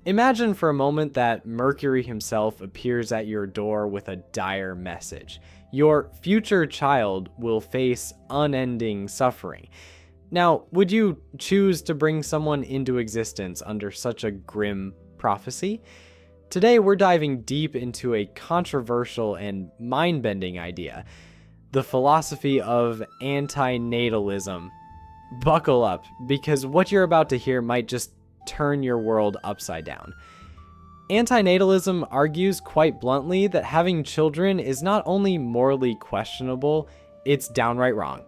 Imagine for a moment that Mercury himself appears at your door with a dire message. Your future child will face unending suffering. Now, would you choose to bring someone into existence under such a grim prophecy? Today, we're diving deep into a controversial and mind-bending idea, the philosophy of anti-natalism. Buckle up, because what you're about to hear might just turn your world upside down. Anti-natalism argues quite bluntly that having children is not only morally questionable, it's downright wrong.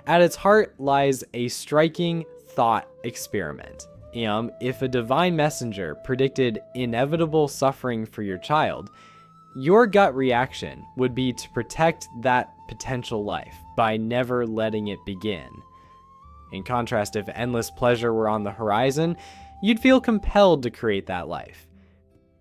At its heart lies a striking thought experiment. If a divine messenger predicted inevitable suffering for your child, your gut reaction would be to protect that potential life by never letting it begin. In contrast, if endless pleasure were on the horizon, you'd feel compelled to create that life.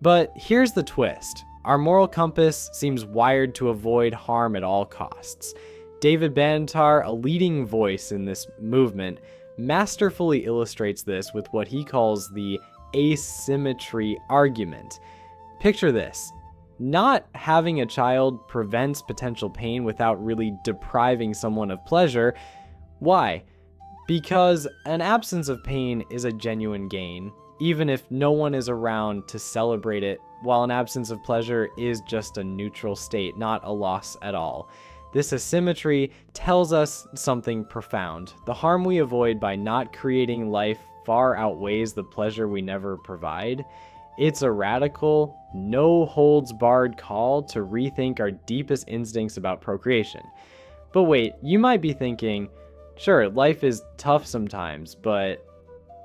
But here's the twist. Our moral compass seems wired to avoid harm at all costs. David Benatar, a leading voice in this movement, masterfully illustrates this with what he calls the asymmetry argument. Picture this. Not having a child prevents potential pain without really depriving someone of pleasure. Why? Because an absence of pain is a genuine gain, even if no one is around to celebrate it, while an absence of pleasure is just a neutral state, not a loss at all. This asymmetry tells us something profound. The harm we avoid by not creating life far outweighs the pleasure we never provide. It's a radical, no-holds-barred call to rethink our deepest instincts about procreation. But wait, you might be thinking, sure, life is tough sometimes, but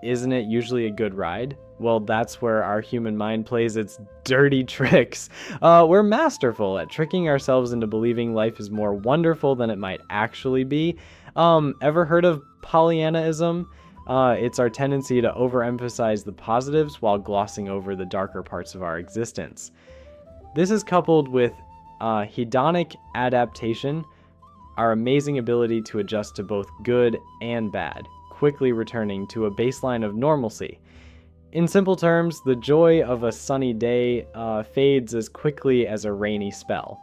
isn't it usually a good ride? Well, that's where our human mind plays its dirty tricks. We're masterful at tricking ourselves into believing life is more wonderful than it might actually be. Ever heard of Pollyannaism? It's our tendency to overemphasize the positives while glossing over the darker parts of our existence. This is coupled with hedonic adaptation, our amazing ability to adjust to both good and bad, quickly returning to a baseline of normalcy. In simple terms, the joy of a sunny day fades as quickly as a rainy spell,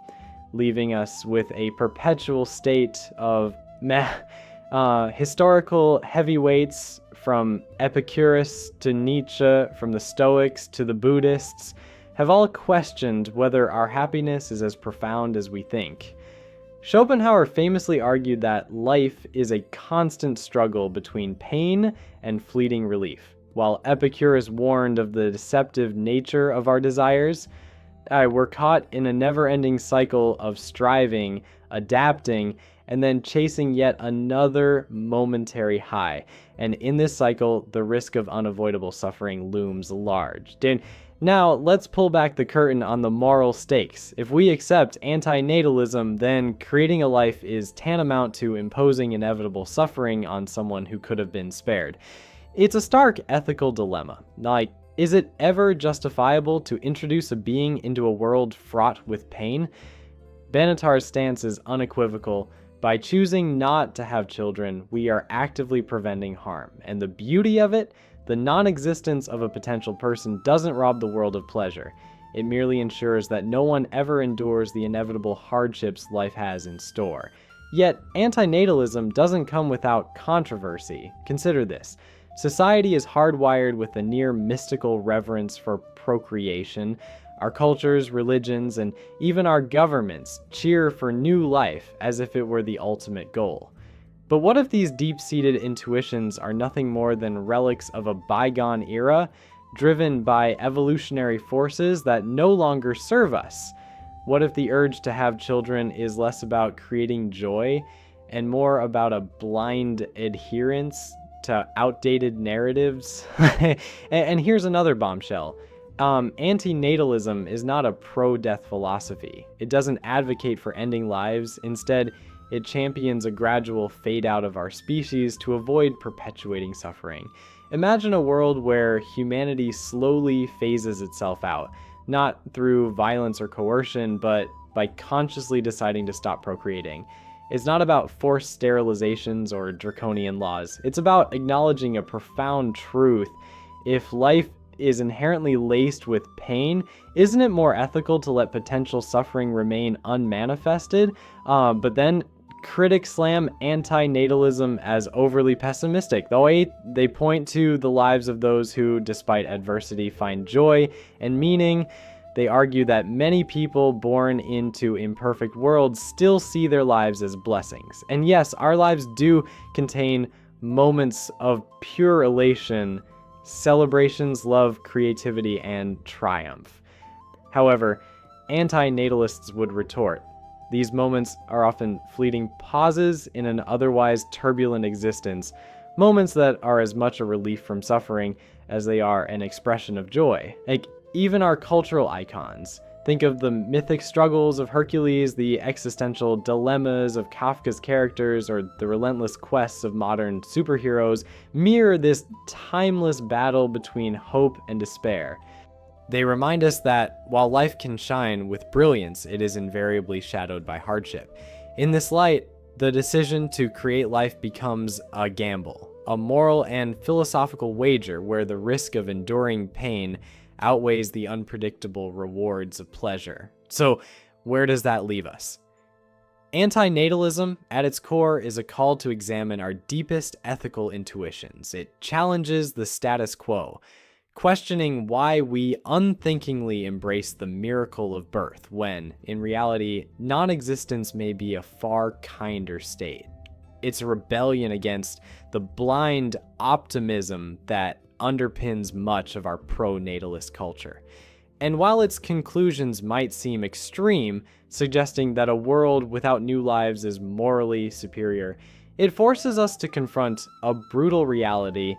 leaving us with a perpetual state of meh. Historical heavyweights from Epicurus to Nietzsche, from the Stoics to the Buddhists, have all questioned whether our happiness is as profound as we think. Schopenhauer famously argued that life is a constant struggle between pain and fleeting relief, while Epicurus warned of the deceptive nature of our desires. We're caught in a never-ending cycle of striving, adapting, and then chasing yet another momentary high. And in this cycle, the risk of unavoidable suffering looms large. Now, let's pull back the curtain on the moral stakes. If we accept anti-natalism, then creating a life is tantamount to imposing inevitable suffering on someone who could have been spared. It's a stark ethical dilemma. Like, is it ever justifiable to introduce a being into a world fraught with pain? Benatar's stance is unequivocal. By choosing not to have children, we are actively preventing harm. And the beauty of it, the non-existence of a potential person doesn't rob the world of pleasure. It merely ensures that no one ever endures the inevitable hardships life has in store. Yet, anti-natalism doesn't come without controversy. Consider this. Society is hardwired with a near mystical reverence for procreation. Our cultures, religions, and even our governments cheer for new life as if it were the ultimate goal. But what if these deep-seated intuitions are nothing more than relics of a bygone era, driven by evolutionary forces that no longer serve us? What if the urge to have children is less about creating joy and more about a blind adherence to outdated narratives? And here's another bombshell. Anti-natalism is not a pro-death philosophy. It doesn't advocate for ending lives. Instead, it champions a gradual fade out of our species to avoid perpetuating suffering. Imagine a world where humanity slowly phases itself out, not through violence or coercion, but by consciously deciding to stop procreating. It's not about forced sterilizations or draconian laws. It's about acknowledging a profound truth. If life is inherently laced with pain, isn't it more ethical to let potential suffering remain unmanifested? But then critics slam anti-natalism as overly pessimistic. The way they point to the lives of those who, despite adversity, find joy and meaning. They argue that many people born into imperfect worlds still see their lives as blessings. And yes, our lives do contain moments of pure elation, celebrations, love, creativity, and triumph. However, anti-natalists would retort, these moments are often fleeting pauses in an otherwise turbulent existence, moments that are as much a relief from suffering as they are an expression of joy. Like, even our cultural icons, think of the mythic struggles of Hercules, the existential dilemmas of Kafka's characters, or the relentless quests of modern superheroes, mirror this timeless battle between hope and despair. They remind us that while life can shine with brilliance, it is invariably shadowed by hardship. In this light, the decision to create life becomes a gamble, a moral and philosophical wager where the risk of enduring pain outweighs the unpredictable rewards of pleasure. So, where does that leave us? Anti-natalism, at its core, is a call to examine our deepest ethical intuitions. It challenges the status quo, questioning why we unthinkingly embrace the miracle of birth when, in reality, non-existence may be a far kinder state. It's a rebellion against the blind optimism that underpins much of our pro-natalist culture. And while its conclusions might seem extreme, suggesting that a world without new lives is morally superior, it forces us to confront a brutal reality.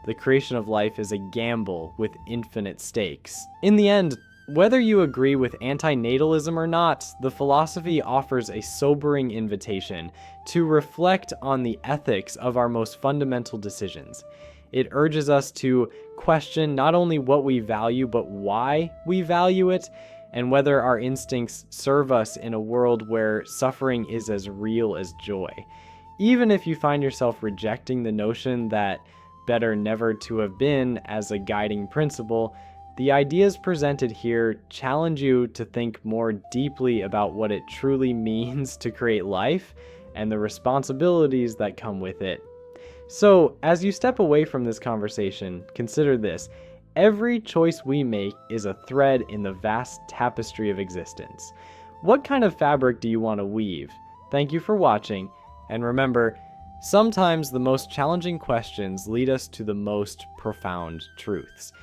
The creation of life is a gamble with infinite stakes. In the end, whether you agree with anti-natalism or not, the philosophy offers a sobering invitation to reflect on the ethics of our most fundamental decisions. It urges us to question not only what we value, but why we value it, and whether our instincts serve us in a world where suffering is as real as joy. Even if you find yourself rejecting the notion that better never to have been as a guiding principle, the ideas presented here challenge you to think more deeply about what it truly means to create life and the responsibilities that come with it. So, as you step away from this conversation, consider this. Every choice we make is a thread in the vast tapestry of existence. What kind of fabric do you want to weave? Thank you for watching, and remember, sometimes the most challenging questions lead us to the most profound truths.